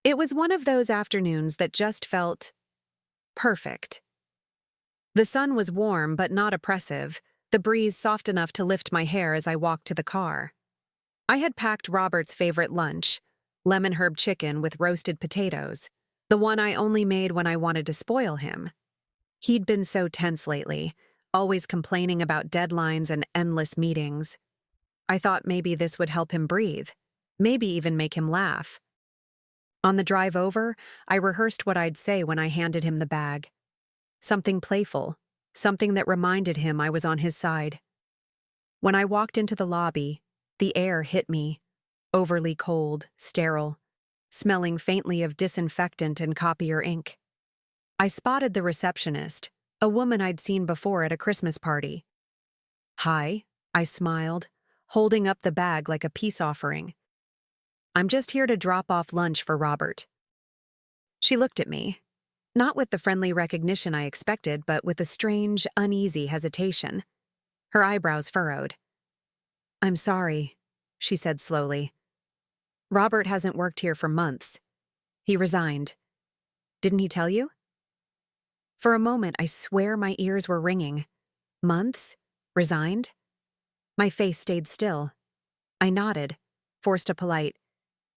It was one of those afternoons that just felt perfect. The sun was warm but not oppressive, the breeze soft enough to lift my hair as I walked to the car. I had packed Robert's favorite lunch, lemon herb chicken with roasted potatoes, the one I only made when I wanted to spoil him. He'd been so tense lately, always complaining about deadlines and endless meetings. I thought maybe this would help him breathe, maybe even make him laugh. On the drive over, I rehearsed what I'd say when I handed him the bag. Something playful, something that reminded him I was on his side. When I walked into the lobby, the air hit me, overly cold, sterile, smelling faintly of disinfectant and copier ink. I spotted the receptionist, a woman I'd seen before at a Christmas party. "Hi," I smiled, holding up the bag like a peace offering. "I'm just here to drop off lunch for Robert." She looked at me, not with the friendly recognition I expected, but with a strange, uneasy hesitation. Her eyebrows furrowed. "I'm sorry," she said slowly. "Robert hasn't worked here for months. He resigned. Didn't he tell you?" For a moment, I swear my ears were ringing. Months? Resigned? My face stayed still. I nodded, forced a polite,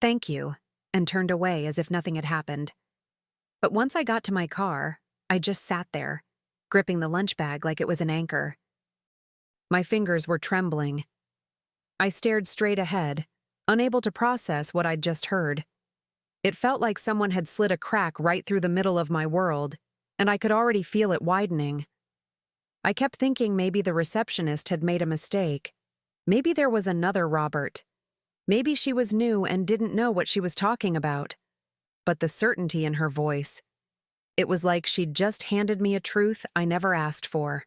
"Thank you," and turned away as if nothing had happened. But once I got to my car, I just sat there, gripping the lunch bag like it was an anchor. My fingers were trembling. I stared straight ahead, unable to process what I'd just heard. It felt like someone had slid a crack right through the middle of my world, and I could already feel it widening. I kept thinking maybe the receptionist had made a mistake. Maybe there was another Robert. Maybe she was new and didn't know what she was talking about. But the certainty in her voice, it was like she'd just handed me a truth I never asked for.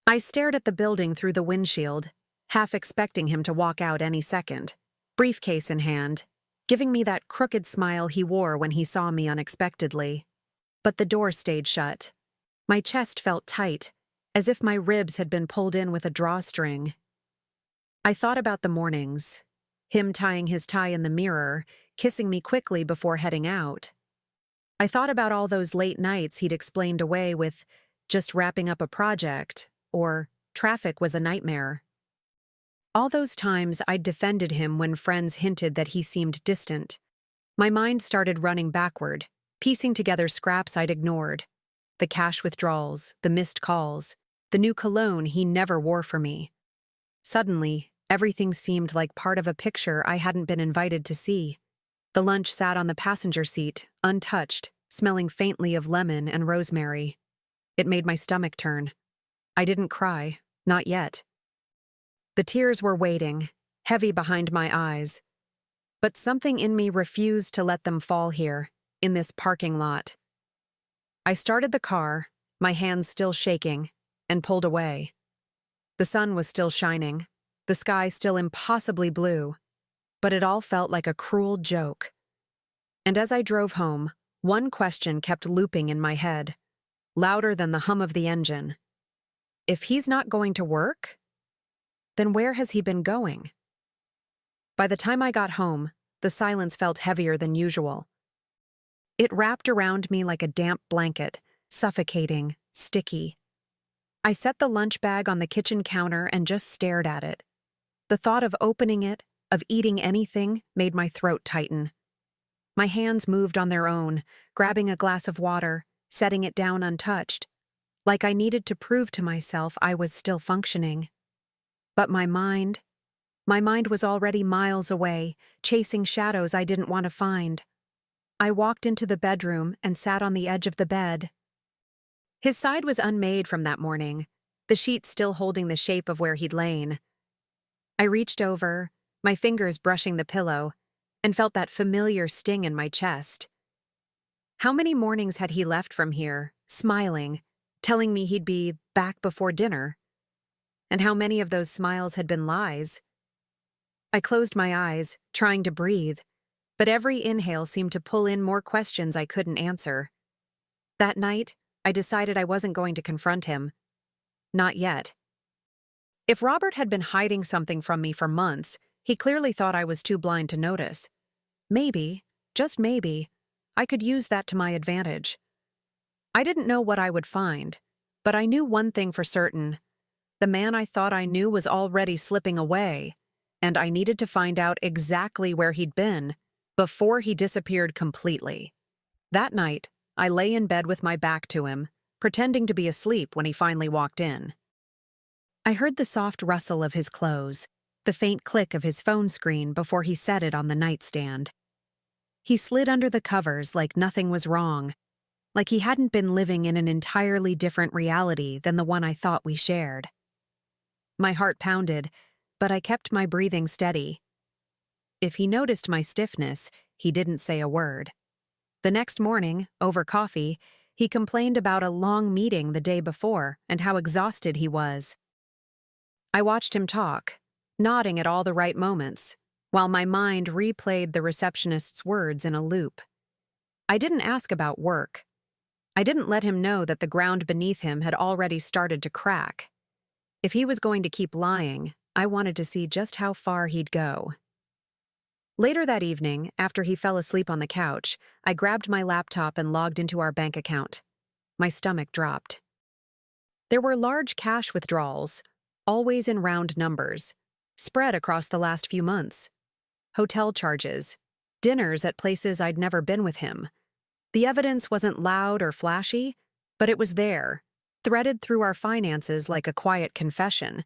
I stared at the building through the windshield, half expecting him to walk out any second, briefcase in hand, giving me that crooked smile he wore when he saw me unexpectedly. But the door stayed shut. My chest felt tight, as if my ribs had been pulled in with a drawstring. I thought about the mornings, him tying his tie in the mirror, kissing me quickly before heading out. I thought about all those late nights he'd explained away with just wrapping up a project, or traffic was a nightmare. All those times I'd defended him when friends hinted that he seemed distant. My mind started running backward, piecing together scraps I'd ignored. The cash withdrawals, the missed calls, the new cologne he never wore for me. Suddenly, everything seemed like part of a picture I hadn't been invited to see. The lunch sat on the passenger seat, untouched, smelling faintly of lemon and rosemary. It made my stomach turn. I didn't cry, not yet. The tears were waiting, heavy behind my eyes. But something in me refused to let them fall here, in this parking lot. I started the car, my hands still shaking, and pulled away. The sun was still shining, the sky still impossibly blue, but it all felt like a cruel joke. And as I drove home, one question kept looping in my head, louder than the hum of the engine. If he's not going to work, then where has he been going? By the time I got home, the silence felt heavier than usual. It wrapped around me like a damp blanket, suffocating, sticky. I set the lunch bag on the kitchen counter and just stared at it. The thought of opening it, of eating anything, made my throat tighten. My hands moved on their own, grabbing a glass of water, setting it down untouched, like I needed to prove to myself I was still functioning. But my mind was already miles away, chasing shadows I didn't want to find. I walked into the bedroom and sat on the edge of the bed. His side was unmade from that morning, the sheet still holding the shape of where he'd lain. I reached over, my fingers brushing the pillow, and felt that familiar sting in my chest. How many mornings had he left from here, smiling, telling me he'd be back before dinner? And how many of those smiles had been lies? I closed my eyes, trying to breathe, but every inhale seemed to pull in more questions I couldn't answer. That night, I decided I wasn't going to confront him. Not yet. If Robert had been hiding something from me for months, he clearly thought I was too blind to notice. Maybe, just maybe, I could use that to my advantage. I didn't know what I would find, but I knew one thing for certain. The man I thought I knew was already slipping away, and I needed to find out exactly where he'd been before he disappeared completely. That night, I lay in bed with my back to him, pretending to be asleep when he finally walked in. I heard the soft rustle of his clothes, the faint click of his phone screen before he set it on the nightstand. He slid under the covers like nothing was wrong, like he hadn't been living in an entirely different reality than the one I thought we shared. My heart pounded, but I kept my breathing steady. If he noticed my stiffness, he didn't say a word. The next morning, over coffee, he complained about a long meeting the day before and how exhausted he was. I watched him talk, nodding at all the right moments, while my mind replayed the receptionist's words in a loop. I didn't ask about work. I didn't let him know that the ground beneath him had already started to crack. If he was going to keep lying, I wanted to see just how far he'd go. Later that evening, after he fell asleep on the couch, I grabbed my laptop and logged into our bank account. My stomach dropped. There were large cash withdrawals, always in round numbers, spread across the last few months. Hotel charges, dinners at places I'd never been with him. The evidence wasn't loud or flashy, but it was there, threaded through our finances like a quiet confession.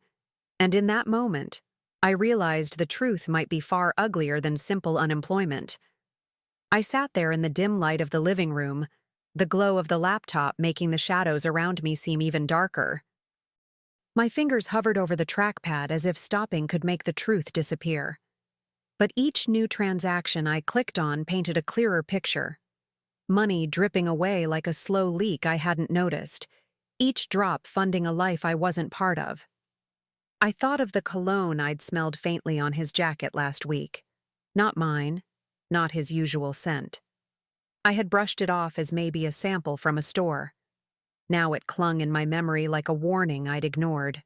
And in that moment, I realized the truth might be far uglier than simple unemployment. I sat there in the dim light of the living room, the glow of the laptop making the shadows around me seem even darker. My fingers hovered over the trackpad as if stopping could make the truth disappear. But each new transaction I clicked on painted a clearer picture. Money dripping away like a slow leak I hadn't noticed, each drop funding a life I wasn't part of. I thought of the cologne I'd smelled faintly on his jacket last week. Not mine, not his usual scent. I had brushed it off as maybe a sample from a store. Now it clung in my memory like a warning I'd ignored.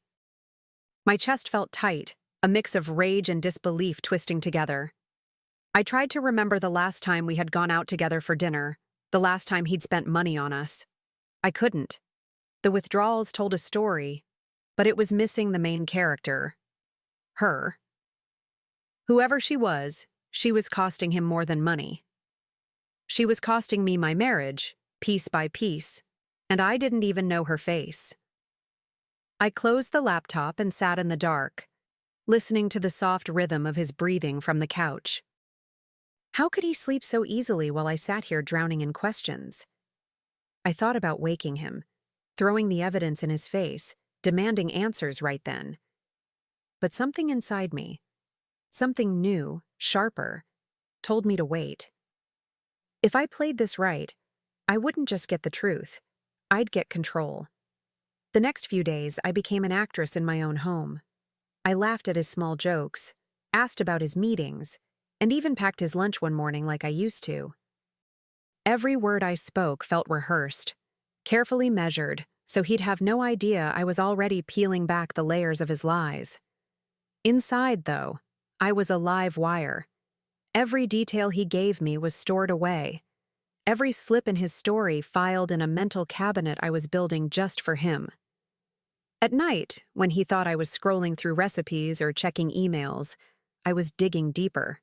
My chest felt tight, a mix of rage and disbelief twisting together. I tried to remember the last time we had gone out together for dinner, the last time he'd spent money on us. I couldn't. The withdrawals told a story, but it was missing the main character. Her. Whoever she was costing him more than money. She was costing me my marriage, piece by piece, and I didn't even know her face. I closed the laptop and sat in the dark, listening to the soft rhythm of his breathing from the couch. How could he sleep so easily while I sat here drowning in questions? I thought about waking him, throwing the evidence in his face, demanding answers right then. But something inside me, something new, sharper, told me to wait. If I played this right, I wouldn't just get the truth, I'd get control. The next few days, I became an actress in my own home. I laughed at his small jokes, asked about his meetings, and even packed his lunch one morning like I used to. Every word I spoke felt rehearsed, carefully measured, so he'd have no idea I was already peeling back the layers of his lies. Inside, though, I was a live wire. Every detail he gave me was stored away. Every slip in his story filed in a mental cabinet I was building just for him. At night, when he thought I was scrolling through recipes or checking emails, I was digging deeper.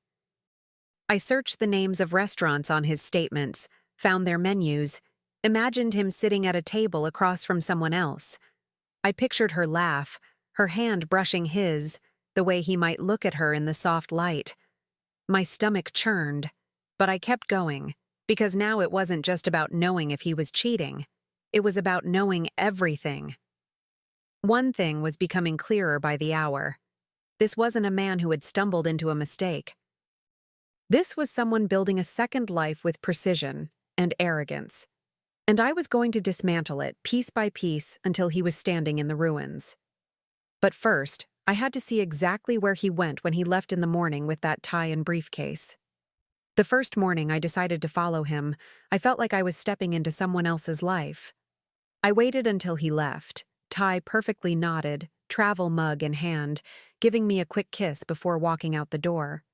I searched the names of restaurants on his statements, found their menus, imagined him sitting at a table across from someone else. I pictured her laugh, her hand brushing his, the way he might look at her in the soft light. My stomach churned, but I kept going, because now it wasn't just about knowing if he was cheating. It was about knowing everything. One thing was becoming clearer by the hour. This wasn't a man who had stumbled into a mistake. This was someone building a second life with precision and arrogance. And I was going to dismantle it piece by piece until he was standing in the ruins. But first, I had to see exactly where he went when he left in the morning with that tie and briefcase. The first morning I decided to follow him, I felt like I was stepping into someone else's life. I waited until he left, tie perfectly knotted, travel mug in hand, giving me a quick kiss before walking out the door.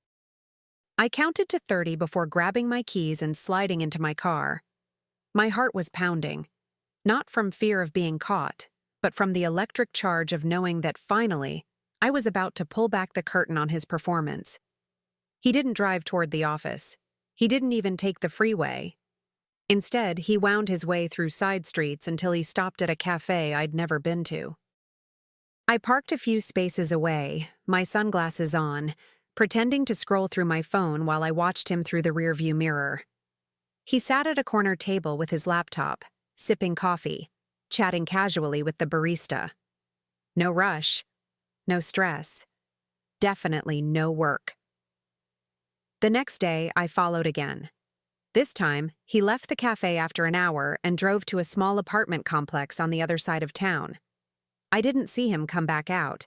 I counted to 30 before grabbing my keys and sliding into my car. My heart was pounding, not from fear of being caught, but from the electric charge of knowing that finally, I was about to pull back the curtain on his performance. He didn't drive toward the office. He didn't even take the freeway. Instead, he wound his way through side streets until he stopped at a cafe I'd never been to. I parked a few spaces away, my sunglasses on, pretending to scroll through my phone while I watched him through the rearview mirror. He sat at a corner table with his laptop, sipping coffee, chatting casually with the barista. No rush, no stress, definitely no work. The next day, I followed again. This time, he left the cafe after an hour and drove to a small apartment complex on the other side of town. I didn't see him come back out.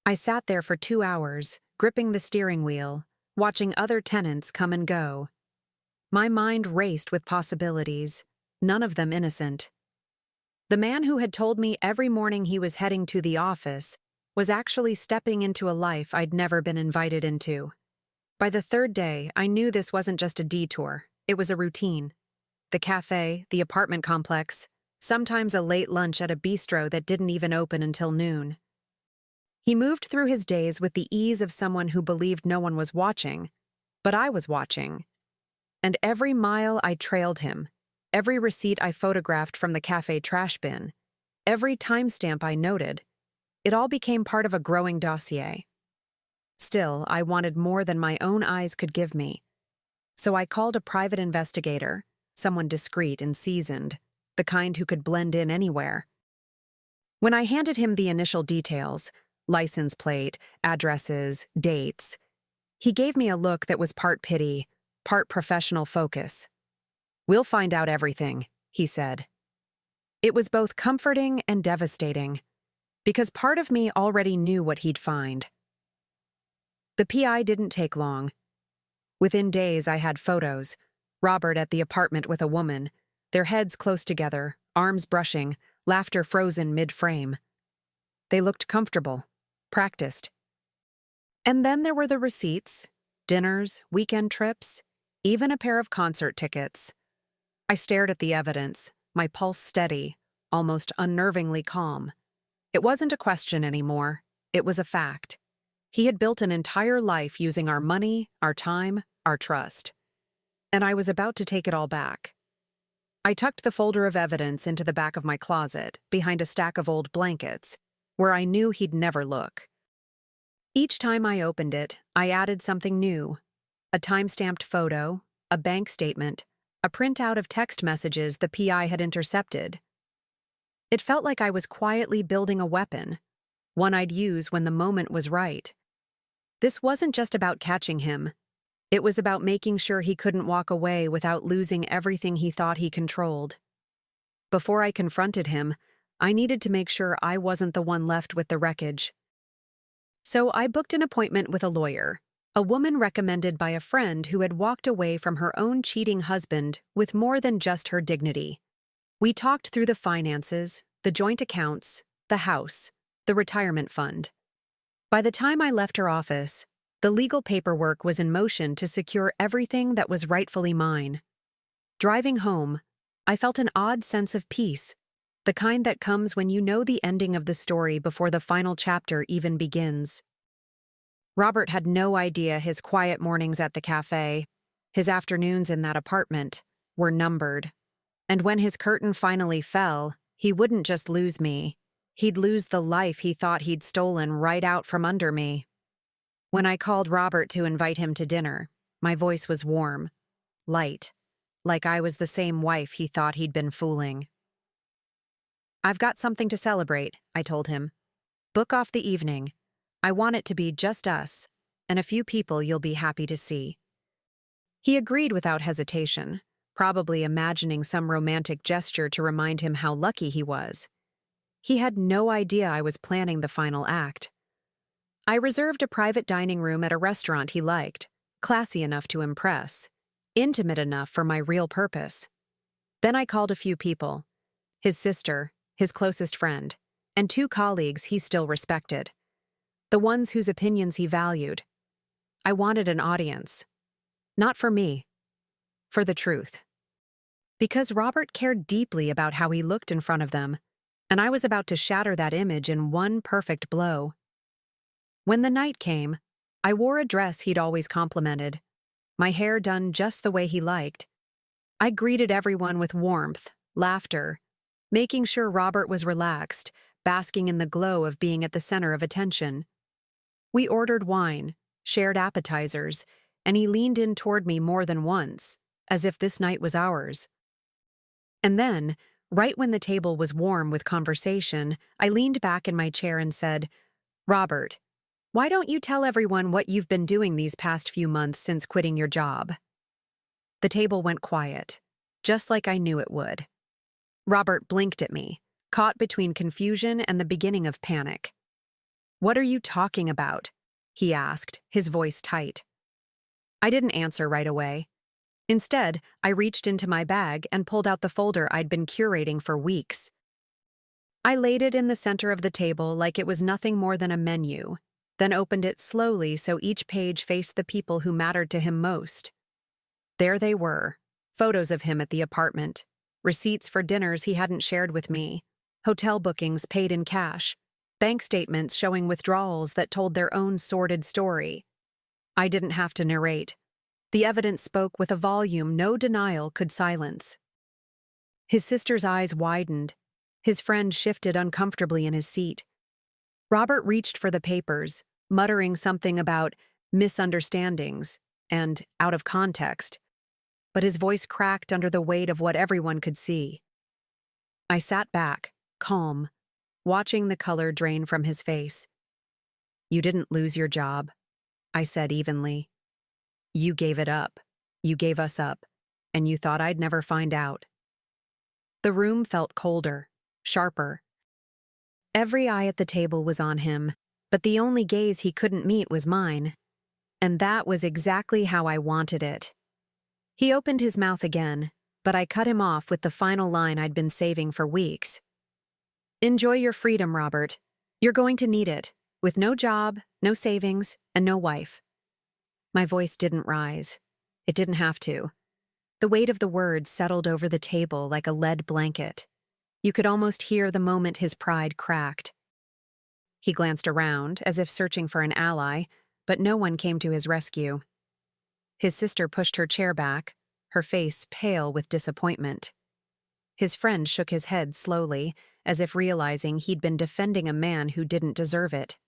I sat there for 2 hours, gripping the steering wheel, watching other tenants come and go. My mind raced with possibilities, none of them innocent. The man who had told me every morning he was heading to the office was actually stepping into a life I'd never been invited into. By the third day, I knew this wasn't just a detour, it was a routine. The cafe, the apartment complex, sometimes a late lunch at a bistro that didn't even open until noon. He moved through his days with the ease of someone who believed no one was watching, but I was watching. And every mile I trailed him, every receipt I photographed from the cafe trash bin, every timestamp I noted, it all became part of a growing dossier. Still, I wanted more than my own eyes could give me. So I called a private investigator, someone discreet and seasoned, the kind who could blend in anywhere. When I handed him the initial details, license plate, addresses, dates, he gave me a look that was part pity, part professional focus. "We'll find out everything," he said. It was both comforting and devastating, because part of me already knew what he'd find. The PI didn't take long. Within days, I had photos. Robert at the apartment with a woman, their heads close together, arms brushing, laughter frozen mid-frame. They looked comfortable, practiced. And then there were the receipts, dinners, weekend trips, even a pair of concert tickets. I stared at the evidence, my pulse steady, almost unnervingly calm. It wasn't a question anymore. It was a fact. He had built an entire life using our money, our time, our trust. And I was about to take it all back. I tucked the folder of evidence into the back of my closet, behind a stack of old blankets, where I knew he'd never look. Each time I opened it, I added something new. A time-stamped photo, a bank statement, a printout of text messages the PI had intercepted. It felt like I was quietly building a weapon, one I'd use when the moment was right. This wasn't just about catching him. It was about making sure he couldn't walk away without losing everything he thought he controlled. Before I confronted him, I needed to make sure I wasn't the one left with the wreckage. So I booked an appointment with a lawyer, a woman recommended by a friend who had walked away from her own cheating husband with more than just her dignity. We talked through the finances, the joint accounts, the house, the retirement fund. By the time I left her office, the legal paperwork was in motion to secure everything that was rightfully mine. Driving home, I felt an odd sense of peace, the kind that comes when you know the ending of the story before the final chapter even begins. Robert had no idea his quiet mornings at the cafe, his afternoons in that apartment, were numbered. And when his curtain finally fell, he wouldn't just lose me. He'd lose the life he thought he'd stolen right out from under me. When I called Robert to invite him to dinner, my voice was warm, light, like I was the same wife he thought he'd been fooling. "I've got something to celebrate," I told him. "Book off the evening. I want it to be just us, and a few people you'll be happy to see." He agreed without hesitation, probably imagining some romantic gesture to remind him how lucky he was. He had no idea I was planning the final act. I reserved a private dining room at a restaurant he liked, classy enough to impress, intimate enough for my real purpose. Then I called a few people, his sister, his closest friend, and 2 colleagues he still respected, the ones whose opinions he valued. I wanted an audience. Not for me. For the truth. Because Robert cared deeply about how he looked in front of them, and I was about to shatter that image in one perfect blow. When the night came, I wore a dress he'd always complimented, my hair done just the way he liked. I greeted everyone with warmth, laughter, making sure Robert was relaxed, basking in the glow of being at the center of attention. We ordered wine, shared appetizers, and he leaned in toward me more than once, as if this night was ours. And then, right when the table was warm with conversation, I leaned back in my chair and said, "Robert, why don't you tell everyone what you've been doing these past few months since quitting your job?" The table went quiet, just like I knew it would. Robert blinked at me, caught between confusion and the beginning of panic. "What are you talking about?" he asked, his voice tight. I didn't answer right away. Instead, I reached into my bag and pulled out the folder I'd been curating for weeks. I laid it in the center of the table like it was nothing more than a menu, then opened it slowly so each page faced the people who mattered to him most. There they were, photos of him at the apartment, receipts for dinners he hadn't shared with me, hotel bookings paid in cash, bank statements showing withdrawals that told their own sordid story. I didn't have to narrate. The evidence spoke with a volume no denial could silence. His sister's eyes widened. His friend shifted uncomfortably in his seat. Robert reached for the papers, muttering something about misunderstandings and out of context, but his voice cracked under the weight of what everyone could see. I sat back, calm, watching the color drain from his face. "You didn't lose your job," I said evenly. "You gave it up. You gave us up, and you thought I'd never find out." The room felt colder, sharper. Every eye at the table was on him, but the only gaze he couldn't meet was mine. And that was exactly how I wanted it. He opened his mouth again, but I cut him off with the final line I'd been saving for weeks. "Enjoy your freedom, Robert. You're going to need it, with no job, no savings, and no wife." My voice didn't rise. It didn't have to. The weight of the words settled over the table like a lead blanket. You could almost hear the moment his pride cracked. He glanced around, as if searching for an ally, but no one came to his rescue. His sister pushed her chair back, her face pale with disappointment. His friend shook his head slowly, as if realizing he'd been defending a man who didn't deserve it.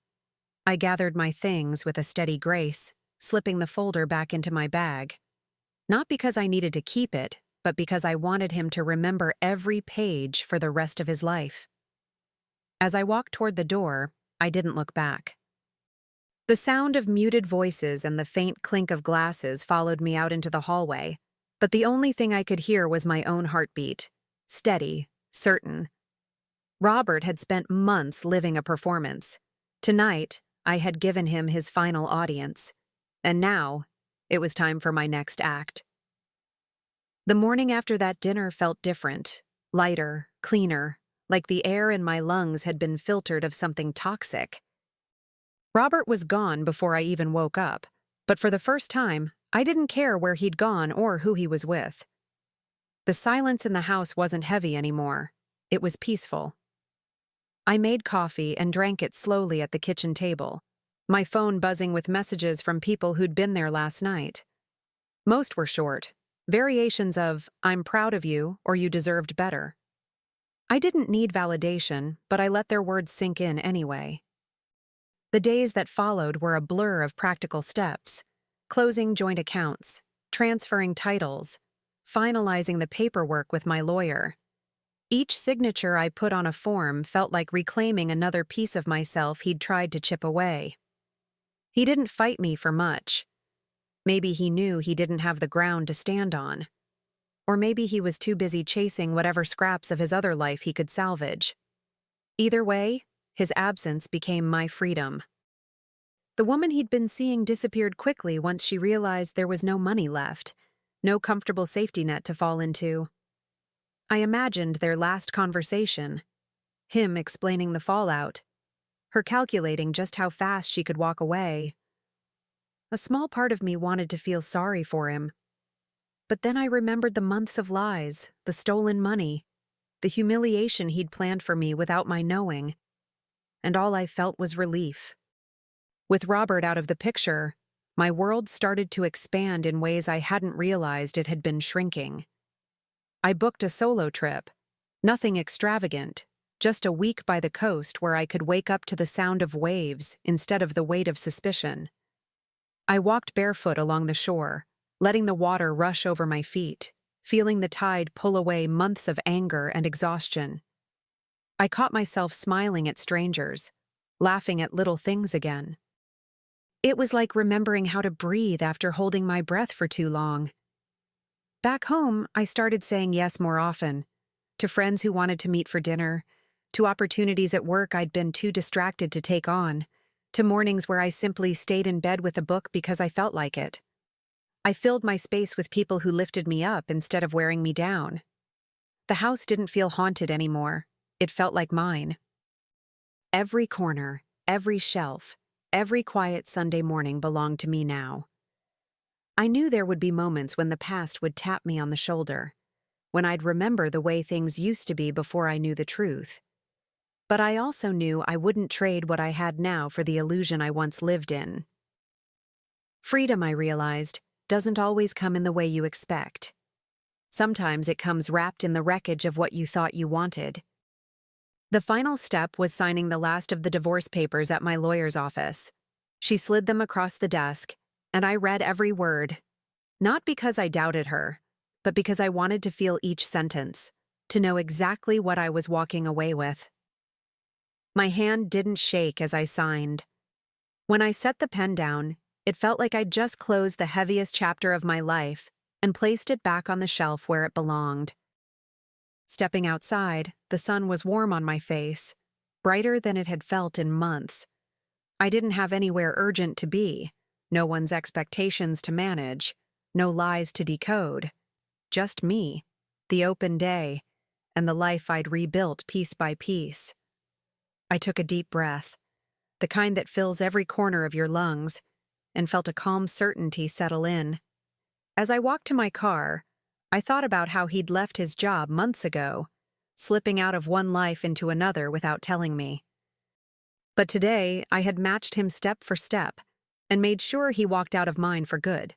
I gathered my things with a steady grace, slipping the folder back into my bag. Not because I needed to keep it, but because I wanted him to remember every page for the rest of his life. As I walked toward the door, I didn't look back. The sound of muted voices and the faint clink of glasses followed me out into the hallway, but the only thing I could hear was my own heartbeat, steady, certain. Robert had spent months living a performance. Tonight, I had given him his final audience. And now, it was time for my next act. The morning after that dinner felt different, lighter, cleaner, like the air in my lungs had been filtered of something toxic. Robert was gone before I even woke up, but for the first time, I didn't care where he'd gone or who he was with. The silence in the house wasn't heavy anymore. It was peaceful. I made coffee and drank it slowly at the kitchen table, my phone buzzing with messages from people who'd been there last night. Most were short, variations of, "I'm proud of you," or "You deserved better." I didn't need validation, but I let their words sink in anyway. The days that followed were a blur of practical steps, closing joint accounts, transferring titles, finalizing the paperwork with my lawyer. Each signature I put on a form felt like reclaiming another piece of myself he'd tried to chip away. He didn't fight me for much. Maybe he knew he didn't have the ground to stand on. Or maybe he was too busy chasing whatever scraps of his other life he could salvage. Either way, his absence became my freedom. The woman he'd been seeing disappeared quickly once she realized there was no money left, no comfortable safety net to fall into. I imagined their last conversation, him explaining the fallout, her calculating just how fast she could walk away. A small part of me wanted to feel sorry for him. But then I remembered the months of lies, the stolen money, the humiliation he'd planned for me without my knowing, and all I felt was relief. With Robert out of the picture, my world started to expand in ways I hadn't realized it had been shrinking. I booked a solo trip. Nothing extravagant, just a week by the coast where I could wake up to the sound of waves instead of the weight of suspicion. I walked barefoot along the shore, letting the water rush over my feet, feeling the tide pull away months of anger and exhaustion. I caught myself smiling at strangers, laughing at little things again. It was like remembering how to breathe after holding my breath for too long. Back home, I started saying yes more often, to friends who wanted to meet for dinner, to opportunities at work I'd been too distracted to take on, to mornings where I simply stayed in bed with a book because I felt like it. I filled my space with people who lifted me up instead of wearing me down. The house didn't feel haunted anymore. It felt like mine. Every corner, every shelf, every quiet Sunday morning belonged to me now. I knew there would be moments when the past would tap me on the shoulder, when I'd remember the way things used to be before I knew the truth. But I also knew I wouldn't trade what I had now for the illusion I once lived in. Freedom, I realized, doesn't always come in the way you expect. Sometimes it comes wrapped in the wreckage of what you thought you wanted. The final step was signing the last of the divorce papers at my lawyer's office. She slid them across the desk, and I read every word. Not because I doubted her, but because I wanted to feel each sentence, to know exactly what I was walking away with. My hand didn't shake as I signed. When I set the pen down, it felt like I'd just closed the heaviest chapter of my life and placed it back on the shelf where it belonged. Stepping outside, the sun was warm on my face, brighter than it had felt in months. I didn't have anywhere urgent to be, no one's expectations to manage, no lies to decode. Just me, the open day, and the life I'd rebuilt piece by piece. I took a deep breath, the kind that fills every corner of your lungs, and felt a calm certainty settle in. As I walked to my car, I thought about how he'd left his job months ago, slipping out of one life into another without telling me. But today, I had matched him step for step, and made sure he walked out of mine for good.